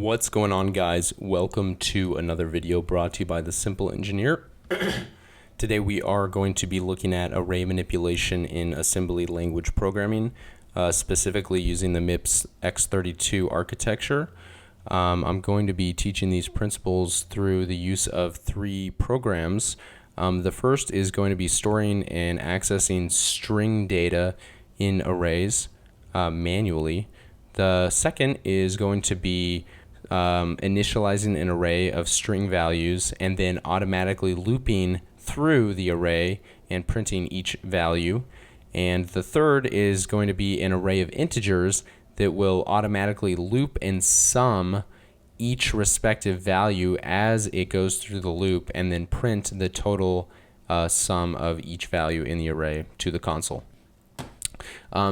What's going on, guys? Welcome to another video brought to you by The Simple Engineer. Today we are going to be looking at array manipulation in assembly language programming, specifically using the MIPS x32 architecture. I'm going to be teaching these principles through the use of three programs. The first is going to be storing and accessing string data in arrays manually. The second is going to be initializing an array of string values and then automatically looping through the array and printing each value. And the third is going to be an array of integers that will automatically loop and sum each respective value as it goes through the loop and then print the total sum of each value in the array to the console.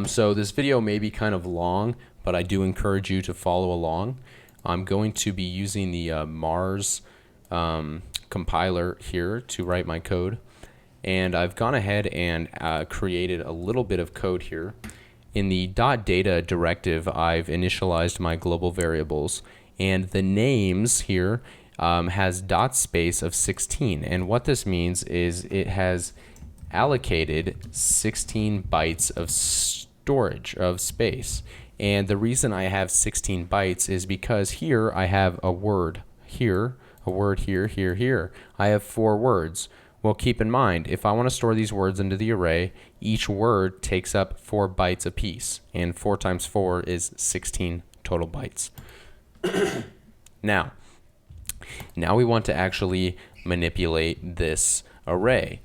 So this video may be kind of long, but I do encourage you to follow along. I'm going to be using the Mars compiler here to write my code. And I've gone ahead and created a little bit of code here. In the .data directive, I've initialized my global variables. And the names here has dot space of 16. And what this means is it has allocated 16 bytes of storage of space. And the reason I have 16 bytes is because here I have a word here, a word here, here, here. I have 4 words. Well, keep in mind, if I want to store these words into the array, each word takes up 4 bytes apiece. And 4 times 4 is 16 total bytes. Now we want to actually manipulate this array.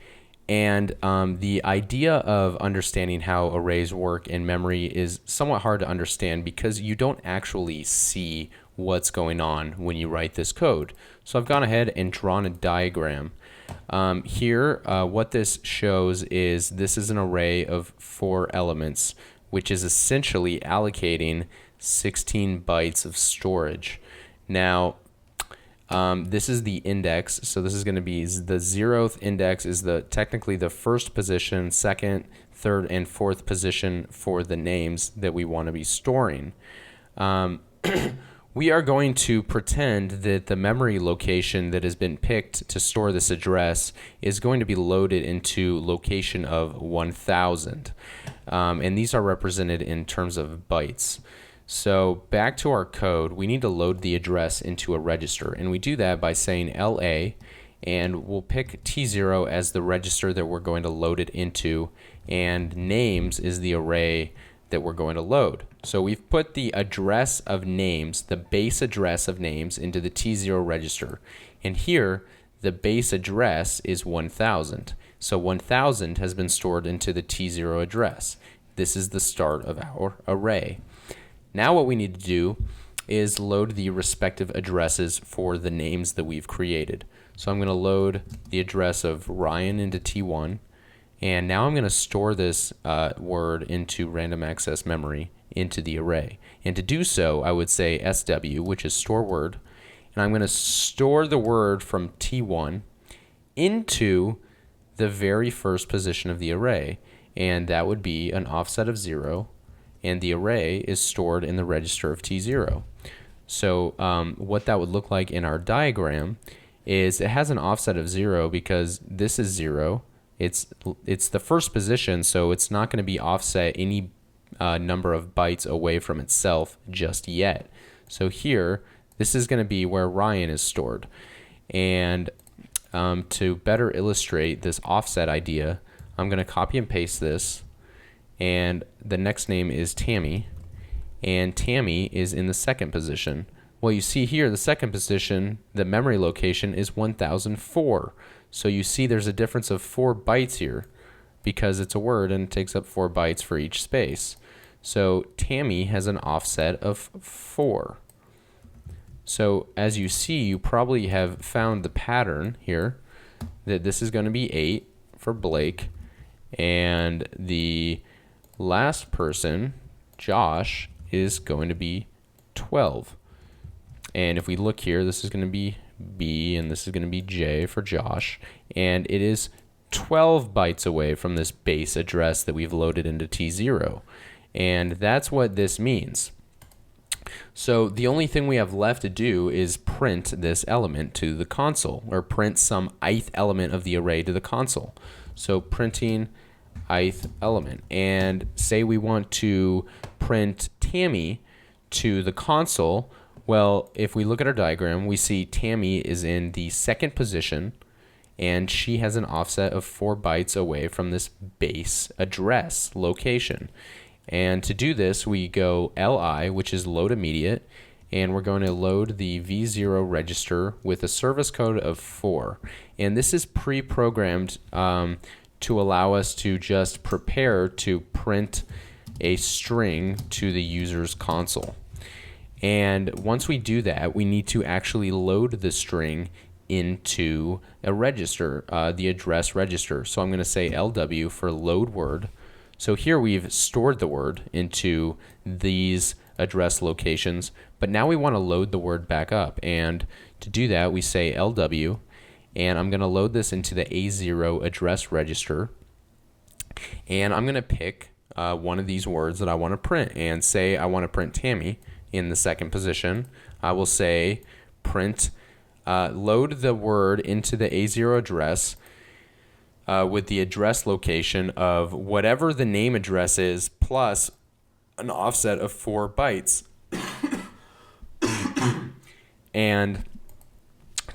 And the idea of understanding how arrays work in memory is somewhat hard to understand because you don't actually see what's going on when you write this code. So I've gone ahead and drawn a diagram. Here, what this shows is this is an array of 4 elements, which is essentially allocating 16 bytes of storage. Now, this is the index, so this is going to be the 0th index is technically the first position, second, third, and fourth position for the names that we want to be storing. We are going to pretend that the memory location that has been picked to store this address is going to be loaded into location of 1000, and these are represented in terms of bytes. So back to our code, we need to load the address into a register, and we do that by saying LA, and we'll pick T0 as the register that we're going to load it into, and names is the array that we're going to load. So we've put the address of names, the base address of names, into the T0 register, and here the base address is 1000. So 1000 has been stored into the T0 address. This is the start of our array. Now what we need to do is load the respective addresses for the names that we've created. So I'm going to load the address of Ryan into T1, and now I'm going to store this word into random access memory into the array. And to do so, I would say SW, which is store word, and I'm going to store the word from T1 into the very first position of the array, and that would be an offset of 0. And the array is stored in the register of T0. So what that would look like in our diagram is it has an offset of 0 because this is 0. It's the first position, so it's not going to be offset any number of bytes away from itself just yet. So here, this is going to be where Ryan is stored. And to better illustrate this offset idea, I'm going to copy and paste this. And the next name is Tammy, and Tammy is in the second position. Well, you see here, the second position, the memory location is 1004. So you see there's a difference of 4 bytes here because it's a word and it takes up 4 bytes for each space. So Tammy has an offset of 4. So as you see, you probably have found the pattern here that this is going to be 8 for Blake, and the last person, Josh, is going to be 12. And if we look here, this is going to be B and this is going to be J for Josh. And it is 12 bytes away from this base address that we've loaded into T0. And that's what this means. So the only thing we have left to do is print this element to the console, or print some ith element of the array to the console. So printing ith element, and say we want to print Tammy to the console. Well, if we look at our diagram, we see Tammy is in the second position, and she has an offset of 4 bytes away from this base address location. And to do this, we go li, which is load immediate, and we're going to load the v0 register with a service code of 4. And this is pre-programmed to allow us to just prepare to print a string to the user's console. And once we do that, we need to actually load the string into a register, the address register. So I'm going to say LW for load word. So here we've stored the word into these address locations, but now we want to load the word back up. And to do that, we say LW, and I'm going to load this into the A0 address register. And I'm going to pick one of these words that I want to print, and say I want to print Tammy in the second position. I will say print, load the word into the A0 address with the address location of whatever the name address is plus an offset of 4 bytes. And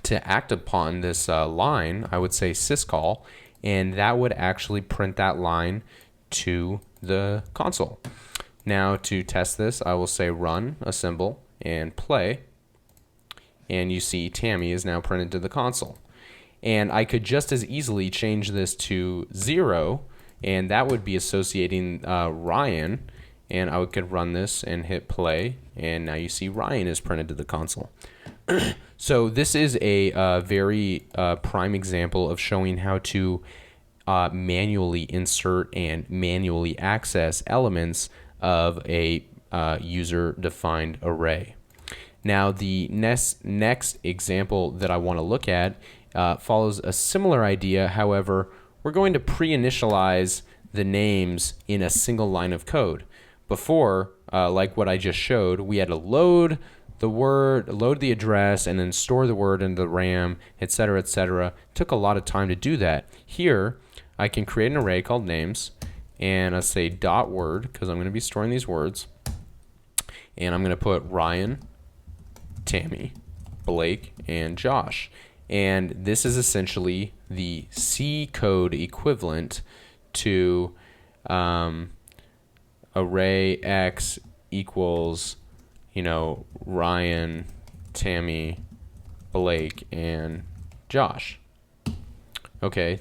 to act upon this line, I would say syscall, and that would actually print that line to the console. Now to test this, I will say run, assemble, and play. And you see Tammy is now printed to the console. And I could just as easily change this to 0, and that would be associating Ryan. And I could run this and hit play, and now you see Ryan is printed to the console. So this is a very prime example of showing how to manually insert and manually access elements of a user-defined array. Now the next example that I want to look at follows a similar idea. However, we're going to pre-initialize the names in a single line of code. Before, like what I just showed, we had to load the word, load the address, and then store the word into the RAM, etc., etc. It took a lot of time to do that. Here, I can create an array called names, and I say dot word, because I'm going to be storing these words, and I'm going to put Ryan, Tammy, Blake, and Josh. And this is essentially the C code equivalent to array X equals, Ryan, Tammy, Blake, and Josh. Okay,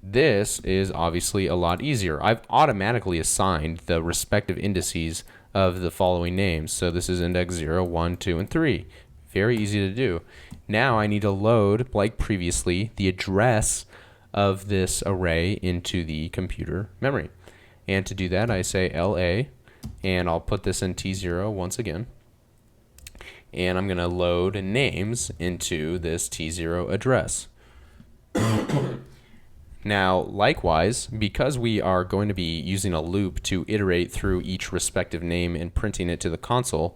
this is obviously a lot easier. I've automatically assigned the respective indices of the following names. So this is index 0, 1, 2, and 3. Very easy to do. Now I need to load, like previously, the address of this array into the computer memory. And to do that, I say LA, and I'll put this in T0 once again. And I'm going to load names into this T0 address. Now, likewise, because we are going to be using a loop to iterate through each respective name and printing it to the console,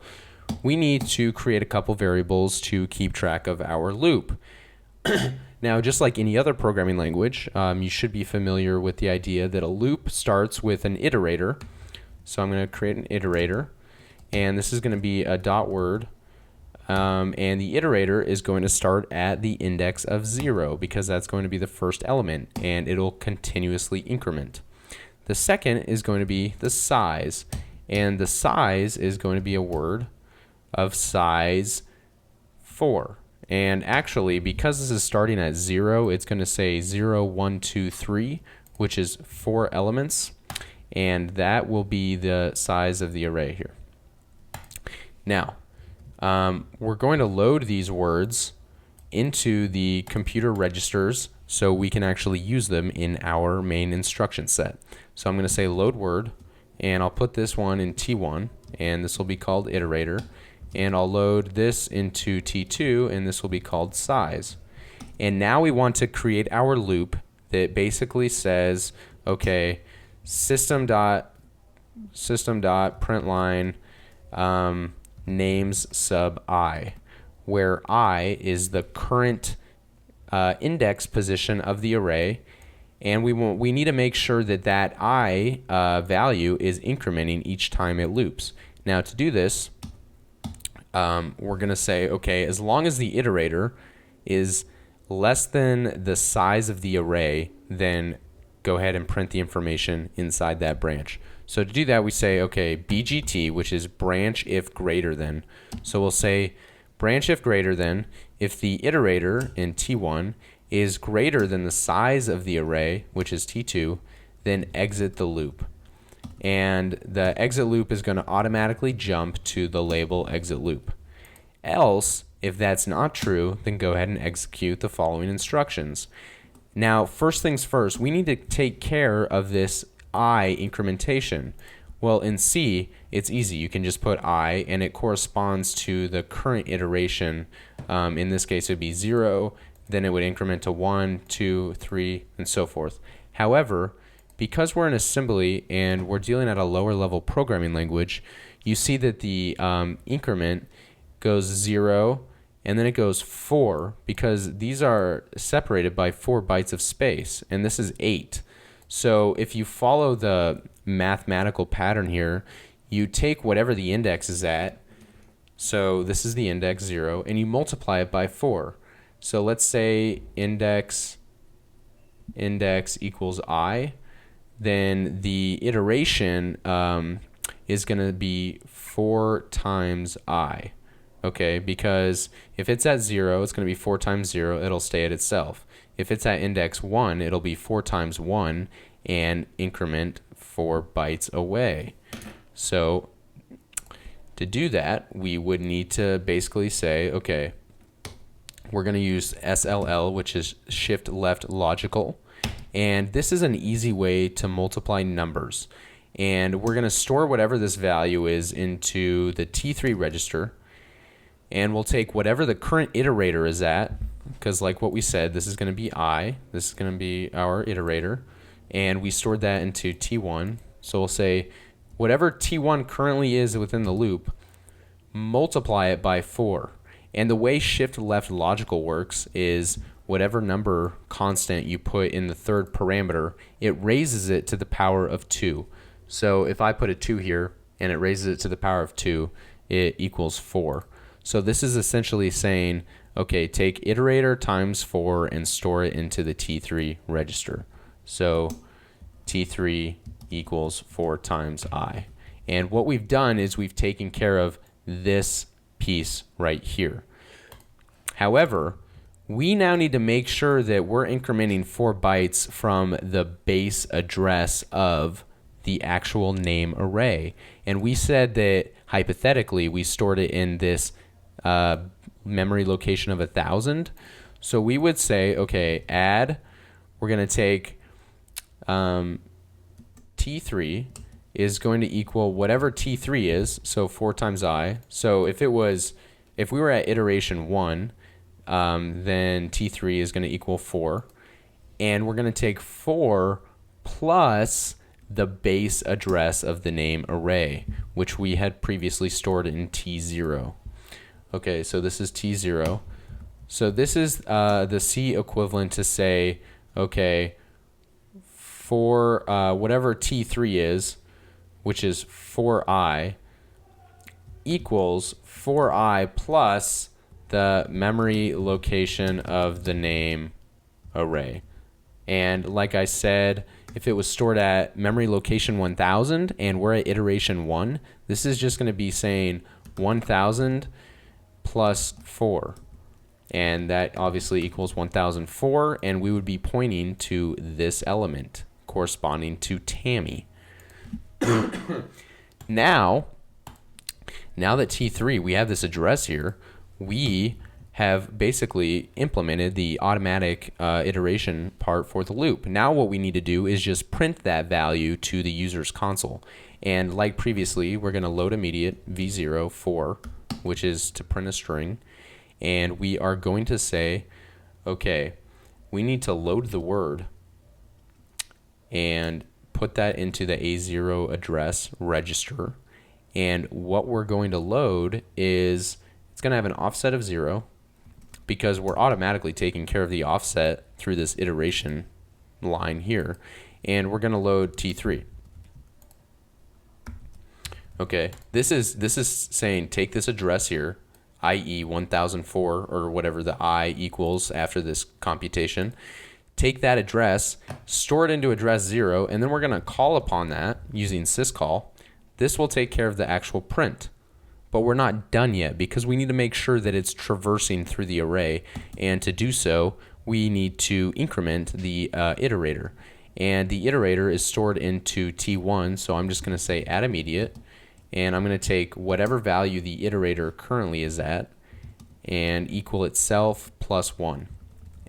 we need to create a couple variables to keep track of our loop. Now, just like any other programming language, you should be familiar with the idea that a loop starts with an iterator. So I'm going to create an iterator, and this is going to be a dot word, and the iterator is going to start at the index of 0 because that's going to be the first element, and it'll continuously increment. The second is going to be the size, and the size is going to be a word of size 4. And actually, because this is starting at 0, it's going to say 0, 1, 2, 3, which is 4 elements, and that will be the size of the array here. Now, we're going to load these words into the computer registers so we can actually use them in our main instruction set. So I'm going to say load word, and I'll put this one in T1, and this will be called iterator. And I'll load this into T2, and this will be called size. And now we want to create our loop that basically says, okay, system dot println names sub I, where I is the current index position of the array, and we need to make sure that that I value is incrementing each time it loops. Now to do this, we're going to say, okay, as long as the iterator is less than the size of the array, then go ahead and print the information inside that branch. So to do that, we say, okay, BGT, which is branch if greater than. So we'll say branch if greater than, if the iterator in T1 is greater than the size of the array, which is T2, then exit the loop. And the exit loop is going to automatically jump to the label exit loop. Else, if that's not true, then go ahead and execute the following instructions. Now, first things first, we need to take care of this I incrementation. Well, in C, it's easy. You can just put I, and it corresponds to the current iteration. In this case, it would be 0, then it would increment to 1, 2, 3, and so forth. However, because we're in assembly and we're dealing at a lower level programming language, you see that the increment goes 0, and then it goes 4, because these are separated by 4 bytes of space, and this is 8. So if you follow the mathematical pattern here, you take whatever the index is at, so this is the index 0, and you multiply it by 4. So let's say index equals I, then the iteration is going to be 4 times I. Okay, because if it's at 0, it's going to be 4 times 0, it'll stay at itself. If it's at index 1, it'll be 4 times 1 and increment 4 bytes away. So to do that, we would need to basically say, okay, we're going to use SLL, which is shift left logical. And this is an easy way to multiply numbers. And we're going to store whatever this value is into the T3 register. And we'll take whatever the current iterator is at, because like what we said, this is going to be I, this is going to be our iterator, and we stored that into T1. So we'll say whatever T1 currently is within the loop, multiply it by 4. And the way shift left logical works is whatever number constant you put in the third parameter, it raises it to the power of 2. So if I put a 2 here and it raises it to the power of 2, it equals 4. So this is essentially saying, okay, take iterator times 4 and store it into the T3 register. So T3 equals 4 times I. And what we've done is we've taken care of this piece right here. However, we now need to make sure that we're incrementing 4 bytes from the base address of the actual name array. And we said that hypothetically we stored it in this memory location of 1000. So we would say, okay, add, we're going to take T3 is going to equal whatever T3 is, so 4 times I. So if we were at iteration 1, then T3 is going to equal 4. And we're going to take 4 plus the base address of the name array, which we had previously stored in T0. Okay, so this is T0. So this is the C equivalent to say, okay, for whatever T3 is, which is 4i, equals 4i plus the memory location of the name array. And like I said, if it was stored at memory location 1000 and we're at iteration 1, this is just going to be saying 1000 plus 4. And that obviously equals 1004, and we would be pointing to this element corresponding to Tammy. Now that T3, we have this address here, we have basically implemented the automatic iteration part for the loop. Now what we need to do is just print that value to the user's console. And like previously, we're going to load immediate v0 4, which is to print a string. And we are going to say, okay, we need to load the word and put that into the A0 address register. And what we're going to load is, it's going to have an offset of 0 because we're automatically taking care of the offset through this iteration line here. And we're going to load T3. Okay, this is saying take this address here, i.e. 1004 or whatever the I equals after this computation. Take that address, store it into address 0, and then we're going to call upon that using syscall. This will take care of the actual print. But we're not done yet because we need to make sure that it's traversing through the array. And to do so, we need to increment the iterator. And the iterator is stored into T1, so I'm just going to say add immediate. And I'm going to take whatever value the iterator currently is at and equal itself plus 1.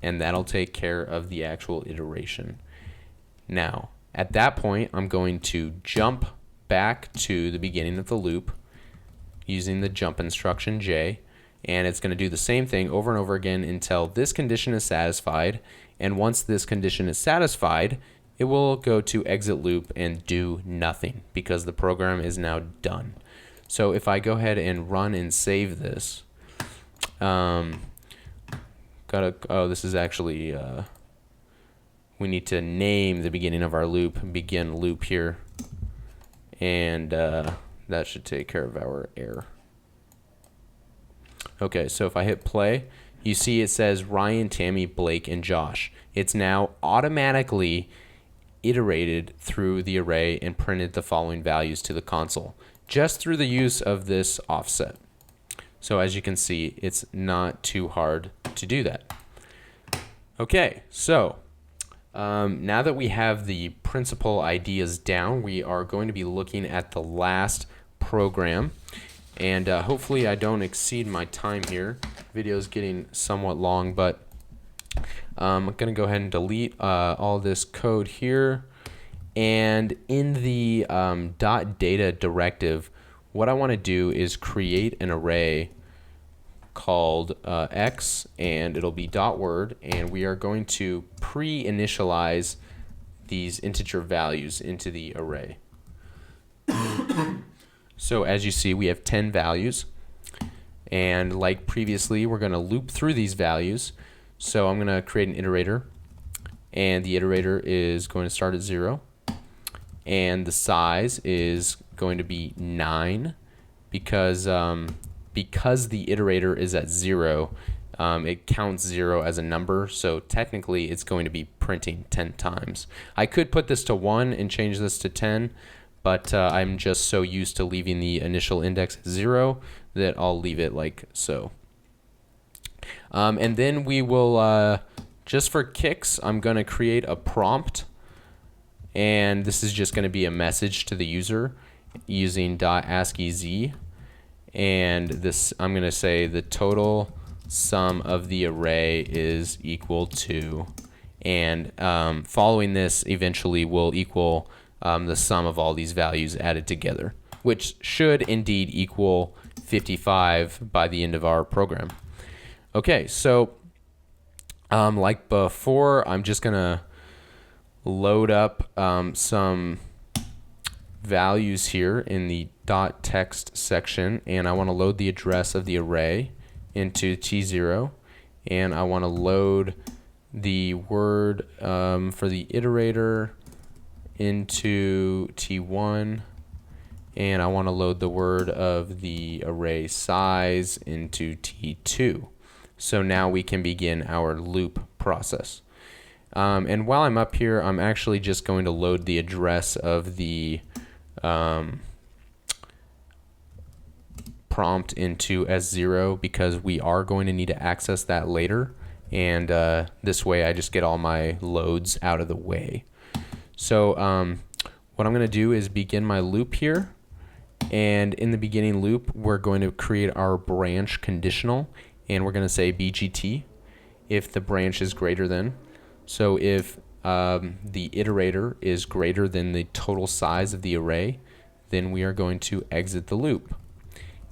And that'll take care of the actual iteration. Now, at that point, I'm going to jump back to the beginning of the loop using the jump instruction J, and it's going to do the same thing over and over again until this condition is satisfied. And once this condition is satisfied, it will go to exit loop and do nothing because the program is now done. So if I go ahead and run and save this, this is actually, we need to name the beginning of our loop, begin loop here, and that should take care of our error. Okay, so if I hit play, you see it says Ryan, Tammy, Blake, and Josh. It's now automatically iterated through the array and printed the following values to the console just through the use of this offset. So as you can see, it's not too hard to do that. Okay, so now that we have the principal ideas down, we are going to be looking at the last program. And hopefully I don't exceed my time here. Video is getting somewhat long, but I'm going to go ahead and delete all this code here. And in the .data directive, what I want to do is create an array called x, and it'll be .word, and we are going to pre-initialize these integer values into the array. So as you see, we have 10 values, and like previously, we're going to loop through these values. So I'm going to create an iterator, and the iterator is going to start at 0, and the size is going to be 9 because the iterator is at 0. It counts 0 as a number, so technically it's going to be printing 10 times. I could put this to 1 and change this to 10, but I'm just so used to leaving the initial index at 0 that I'll leave it like so. And then we will, just for kicks, I'm going to create a prompt, and this is just going to be a message to the user using .ASCII-Z, and this I'm going to say the total sum of the array is equal to, and following this eventually will equal the sum of all these values added together, which should indeed equal 55 by the end of our program. Okay, so like before, I'm just gonna load up some values here in the .text section, and I want to load the address of the array into T0, and I want to load the word for the iterator into T1, and I want to load the word of the array size into T2. So now we can begin our loop process. And while I'm up here, I'm actually just going to load the address of the prompt into S0 because we are going to need to access that later. And this way I just get all my loads out of the way. So what I'm going to do is begin my loop here. And in the beginning loop, we're going to create our branch conditional. And we're going to say BGT if the branch is greater than. So if the iterator is greater than the total size of the array, then we are going to exit the loop.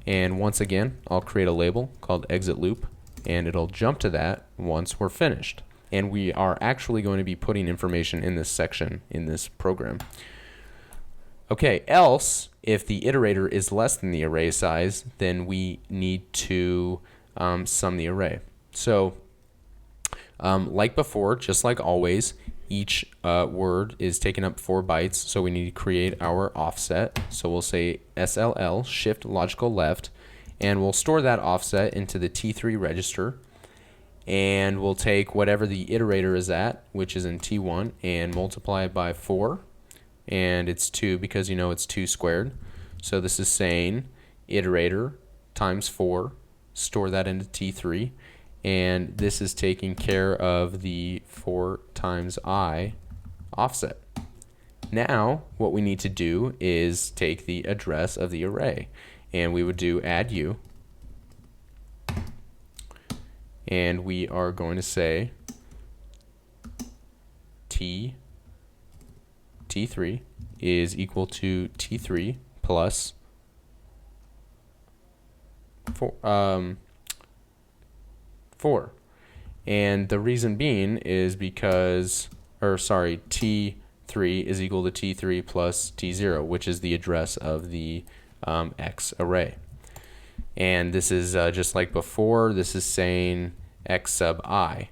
And once again, I'll create a label called exit loop, and it'll jump to that once we're finished. And we are actually going to be putting information in this section in this program. Okay, else, if the iterator is less than the array size, then we need to sum the array. So, like before, just like always, each word is taking up 4 bytes, so we need to create our offset. So we'll say SLL, shift logical left, and we'll store that offset into the T3 register. And we'll take whatever the iterator is at, which is in T1, and multiply it by 4. And it's 2 because you know it's 2 squared. So this is saying iterator times 4, store that into T3. And this is taking care of the 4 times I offset. Now, what we need to do is take the address of the array. And we would do add u. And we are going to say T3 is equal to T3 plus 4. And the reason being is because, T3 is equal to T3 plus T0, which is the address of the X array. And this is just like before, this is saying X sub I.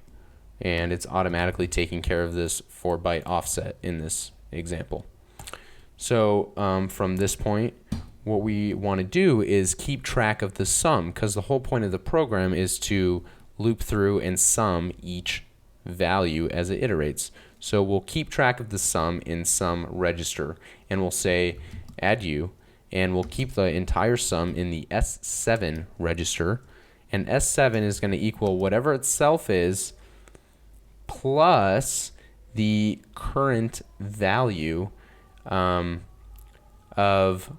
And it's automatically taking care of this 4-byte offset in this example. So from this point, what we want to do is keep track of the sum, because the whole point of the program is to loop through and sum each value as it iterates. So we'll keep track of the sum in sum register, and we'll say add u, and we'll keep the entire sum in the S7 register, and S7 is going to equal whatever itself is plus the current value of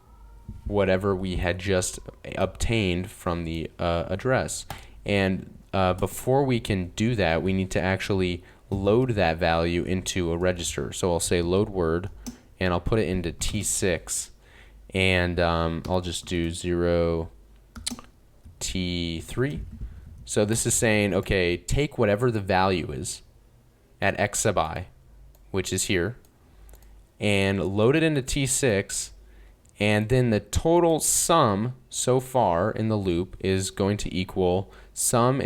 whatever we had just obtained from the address. And before we can do that, we need to actually load that value into a register. So I'll say load word, and I'll put it into T6, and I'll just do 0 T3. So this is saying, okay, take whatever the value is at X sub I, which is here, and load it into T6, and then the total sum so far in the loop is going to equal sum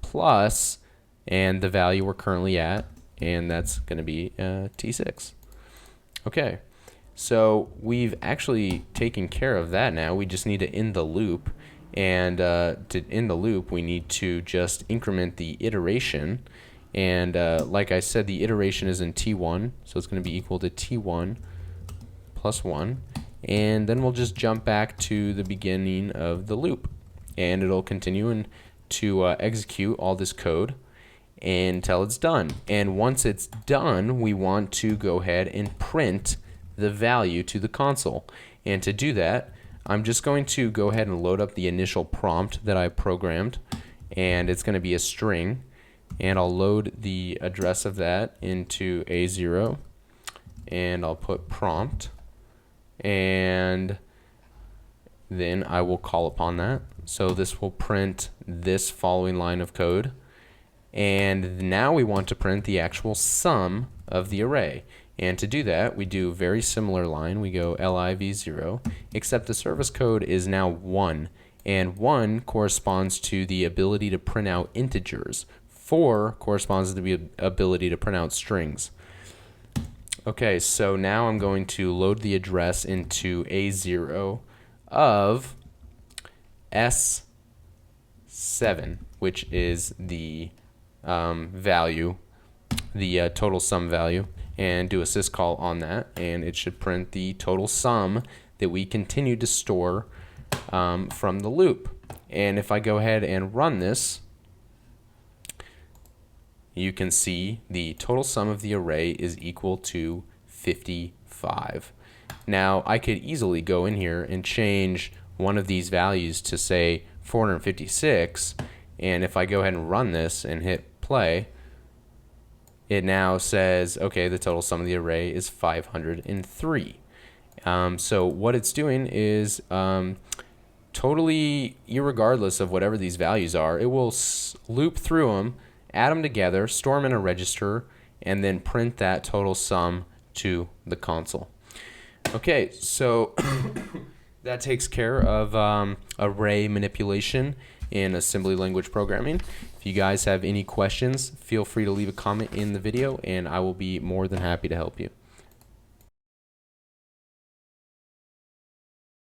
plus, and the value we're currently at, and that's going to be T6. Okay, so we've actually taken care of that now. We just need to end the loop, and to end the loop, we need to just increment the iteration. And like I said, the iteration is in T1, so it's going to be equal to T1 plus 1. And then we'll just jump back to the beginning of the loop. And it'll continue to execute all this code until it's done. And once it's done, we want to go ahead and print the value to the console. And to do that, I'm just going to go ahead and load up the initial prompt that I programmed. And it's going to be a string. And I'll load the address of that into A0, and I'll put prompt, and then I will call upon that. So this will print this following line of code, and now we want to print the actual sum of the array. And to do that, we do a very similar line. We go liv0, except the service code is now 1, and 1 corresponds to the ability to print out integers. 4 corresponds to the ability to print out strings. Okay, so now I'm going to load the address into A0 of S7, which is the value, the total sum value, and do a syscall on that, and it should print the total sum that we continue to store from the loop. And if I go ahead and run this, you can see the total sum of the array is equal to 55. Now, I could easily go in here and change one of these values to, say, 456, and if I go ahead and run this and hit play, it now says, okay, the total sum of the array is 503. So what it's doing is totally irregardless of whatever these values are, it will loop through them, add them together, store them in a register, and then print that total sum to the console. Okay, so that takes care of array manipulation in assembly language programming. If you guys have any questions, feel free to leave a comment in the video, and I will be more than happy to help you.